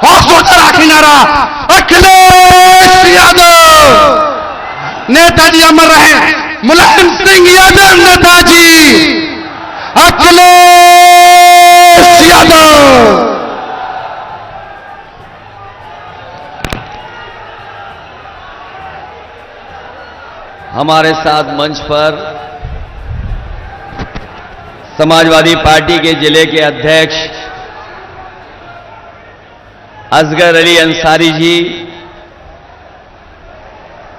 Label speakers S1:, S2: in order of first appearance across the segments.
S1: और जोरदार आखिरी नारा अखिलेश यादव नेताजी अमर रहे, मुलायम सिंह यादव नेताजी, अखिलेश यादव।
S2: हमारे साथ मंच पर समाजवादी पार्टी के जिले के अध्यक्ष असगर अली अंसारी जी,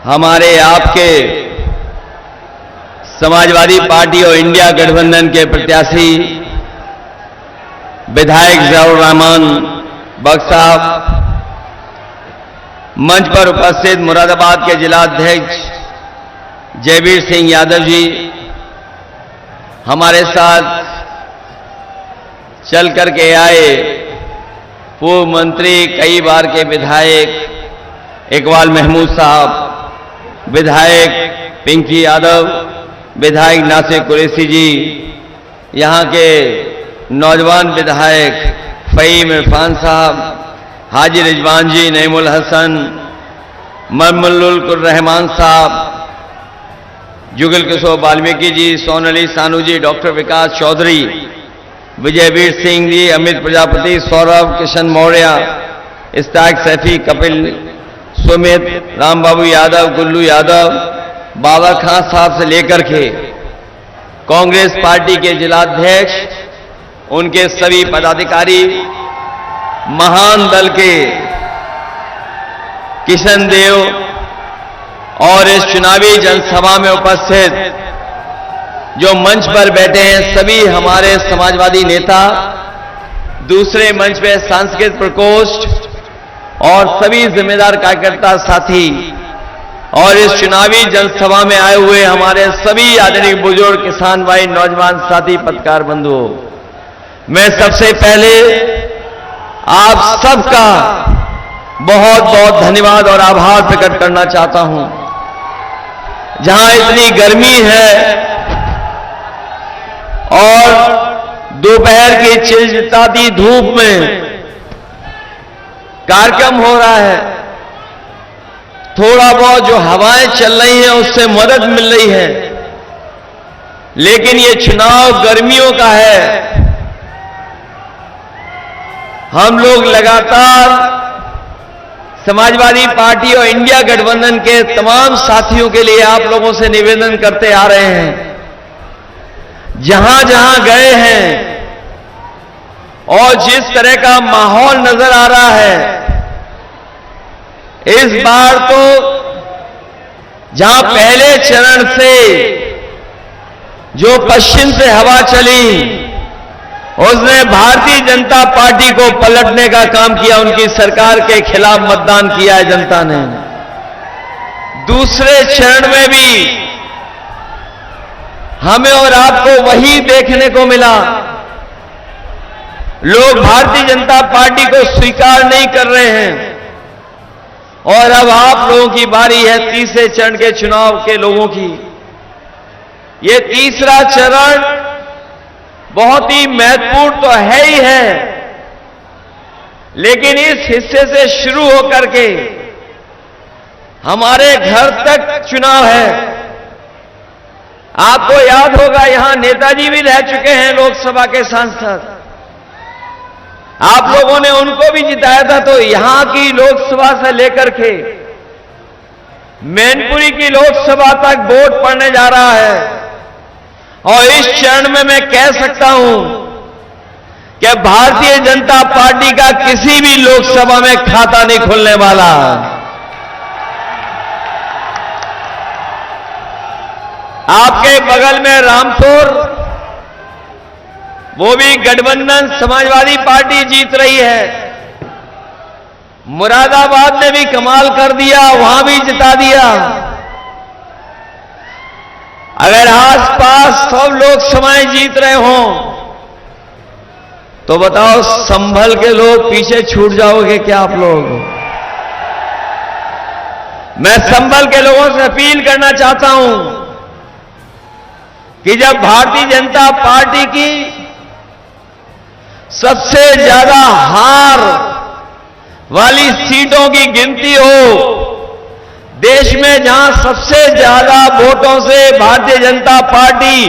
S2: हमारे आपके समाजवादी पार्टी और इंडिया गठबंधन के प्रत्याशी विधायक ज़ियाउर रहमान बख्श साहब, मंच पर उपस्थित मुरादाबाद के जिलाध्यक्ष जयवीर सिंह यादव जी, हमारे साथ चल करके आए पूर्व मंत्री, कई बार के विधायक इकबाल महमूद साहब, विधायक पिंकी यादव, विधायक नासिर कुरैशी जी, यहाँ के नौजवान विधायक फ़हीम इरफान साहब, हाजी रिजवान जी, नईमुल हसन, ममनुल रहमान साहब, जुगल किशोर वाल्मीकि जी, सोनाली सानू जी, डॉक्टर विकास चौधरी, विजयवीर सिंह जी, अमित प्रजापति, सौरभ, किशन मौर्य, इस्ताक सैफी, कपिल, सुमित, राम बाबू यादव, गुल्लू यादव, बाबा खां साहब से लेकर के कांग्रेस पार्टी के जिलाध्यक्ष, उनके सभी पदाधिकारी, महान दल के किशन देव और इस चुनावी जनसभा में उपस्थित जो मंच पर बैठे हैं सभी हमारे समाजवादी नेता, दूसरे मंच पे सांस्कृतिक प्रकोष्ठ और सभी जिम्मेदार कार्यकर्ता साथी और इस चुनावी जनसभा में आए हुए हमारे सभी आदरणीय बुजुर्ग, किसान भाई, नौजवान साथी, पत्रकार बंधुओं, मैं सबसे पहले आप सबका बहुत बहुत धन्यवाद और आभार प्रकट करना चाहता हूं। जहां इतनी गर्मी है और दोपहर की चिलचिलाती धूप में कार्यक्रम हो रहा है, थोड़ा बहुत जो हवाएं चल रही हैं उससे मदद मिल रही है, लेकिन ये चुनाव गर्मियों का है। हम लोग लगातार समाजवादी पार्टी और इंडिया गठबंधन के तमाम साथियों के लिए आप लोगों से निवेदन करते आ रहे हैं, जहां जहां गए हैं और जिस तरह का माहौल नजर आ रहा है, इस बार तो जहां पहले चरण से जो पश्चिम से हवा चली उसने भारतीय जनता पार्टी को पलटने का काम किया, उनकी सरकार के खिलाफ मतदान किया है जनता ने। दूसरे चरण में भी हमें और आपको वही देखने को मिला, लोग भारतीय जनता पार्टी को स्वीकार नहीं कर रहे हैं और अब आप लोगों की बारी है तीसरे चरण के चुनाव के लोगों की। ये तीसरा चरण बहुत ही महत्वपूर्ण तो है ही है, लेकिन इस हिस्से से शुरू होकर के हमारे घर तक चुनाव है। आपको याद होगा यहां नेताजी भी रह चुके हैं लोकसभा के सांसद, आप लोगों ने उनको भी जिताया था, तो यहां की लोकसभा से लेकर के मैनपुरी की लोकसभा तक वोट पड़ने जा रहा है। और इस चरण में मैं कह सकता हूं कि भारतीय जनता पार्टी का किसी भी लोकसभा में खाता नहीं खुलने वाला। आपके बगल में रामपुर, वो भी गठबंधन समाजवादी पार्टी जीत रही है। मुरादाबाद ने भी कमाल कर दिया, वहां भी जिता दिया। अगर आसपास सब लोग समय जीत रहे हों तो बताओ संभल के लोग पीछे छूट जाओगे क्या आप लोग? मैं संभल के लोगों से अपील करना चाहता हूं कि जब भारतीय जनता पार्टी की सबसे ज्यादा हार वाली सीटों की गिनती हो, देश में जहां सबसे ज्यादा वोटों से भारतीय जनता पार्टी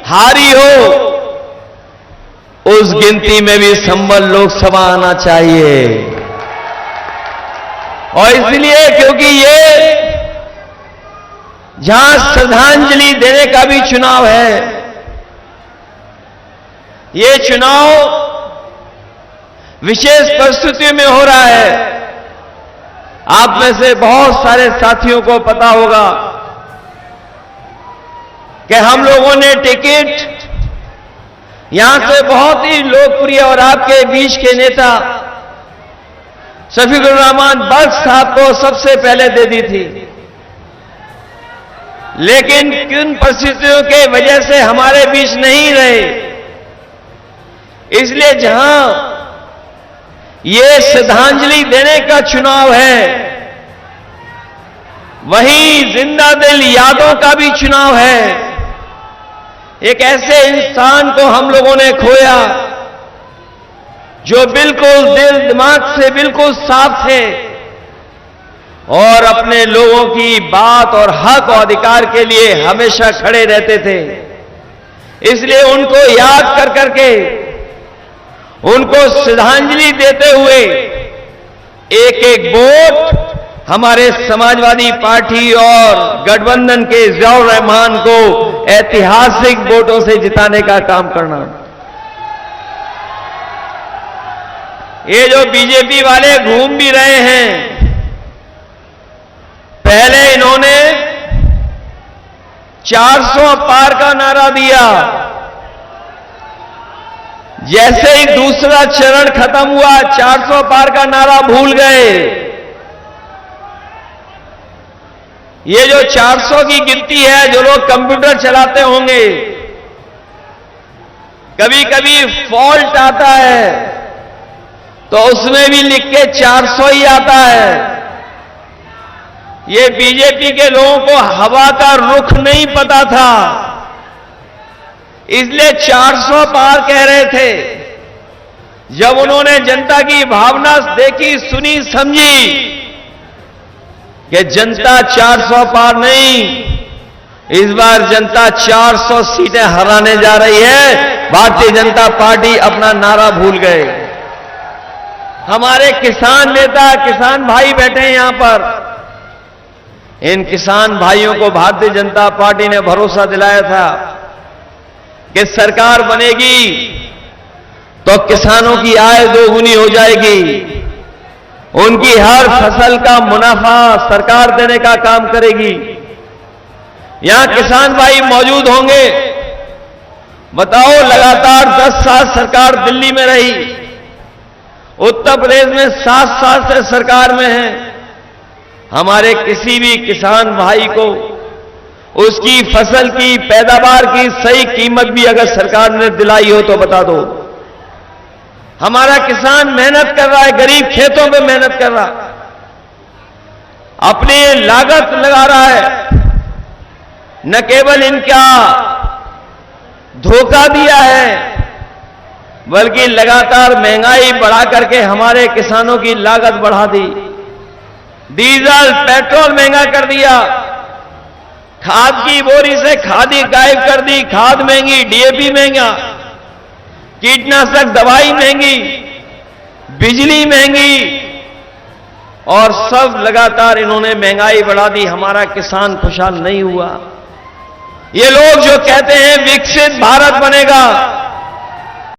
S2: हारी हो, उस गिनती में भी संभल लोकसभा आना चाहिए। और इसलिए क्योंकि ये जहां श्रद्धांजलि देने का भी चुनाव है, ये चुनाव विशेष परिस्थितियों में हो रहा है। आप में से बहुत सारे साथियों को पता होगा कि हम लोगों ने टिकट यहां से बहुत ही लोकप्रिय और आपके बीच के नेता शफीकुर रहमान बल्ख साहब को सबसे पहले दे दी थी, लेकिन किन परिस्थितियों के वजह से हमारे बीच नहीं रहे, इसलिए जहां ये श्रद्धांजलि देने का चुनाव है, वहीं जिंदा दिल यादों का भी चुनाव है। एक ऐसे इंसान को हम लोगों ने खोया जो बिल्कुल दिल दिमाग से बिल्कुल साफ थे और अपने लोगों की बात और हक और अधिकार के लिए हमेशा खड़े रहते थे। इसलिए उनको याद कर करके, उनको श्रद्धांजलि देते हुए एक एक वोट हमारे समाजवादी पार्टी और गठबंधन के जियाउर रहमान को ऐतिहासिक वोटों से जिताने का काम करना। ये जो बीजेपी वाले घूम भी रहे हैं, पहले इन्होंने 400 पार का नारा दिया, जैसे ही दूसरा चरण खत्म हुआ 400 पार का नारा भूल गए। ये जो 400 की गिनती है, जो लोग कंप्यूटर चलाते होंगे, कभी कभी फॉल्ट आता है तो उसमें भी लिख के 400 ही आता है। ये बीजेपी के लोगों को हवा का रुख नहीं पता था, इसलिए 400 पार कह रहे थे। जब उन्होंने जनता की भावना देखी, सुनी, समझी कि जनता 400 पार नहीं, इस बार जनता 400 सीटें हराने जा रही है, भारतीय जनता पार्टी अपना नारा भूल गए। हमारे किसान नेता, किसान भाई बैठे हैं यहां पर। इन किसान भाइयों को भारतीय जनता पार्टी ने भरोसा दिलाया था कि सरकार बनेगी तो किसानों की आय दोगुनी हो जाएगी, उनकी हर फसल का मुनाफा सरकार देने का काम करेगी। यहां किसान भाई मौजूद होंगे। बताओ, लगातार 10 साल सरकार दिल्ली में रही, उत्तर प्रदेश में 7 साल से सरकार में है। हमारे किसी भी किसान भाई को उसकी फसल की पैदावार की सही कीमत भी अगर सरकार ने दिलाई हो तो बता दो। हमारा किसान मेहनत कर रहा है, गरीब खेतों पे मेहनत कर रहा, अपनी लागत लगा रहा है। न केवल इनका धोखा दिया है, बल्कि लगातार महंगाई बढ़ा करके हमारे किसानों की लागत बढ़ा दी। डीजल, पेट्रोल महंगा कर दिया, खाद की बोरी से खादी गायब कर दी, खाद महंगी, डीएपी महंगा, कीटनाशक दवाई महंगी, बिजली महंगी, और सब लगातार इन्होंने महंगाई बढ़ा दी। हमारा किसान खुशहाल नहीं हुआ। ये लोग जो कहते हैं विकसित भारत बनेगा,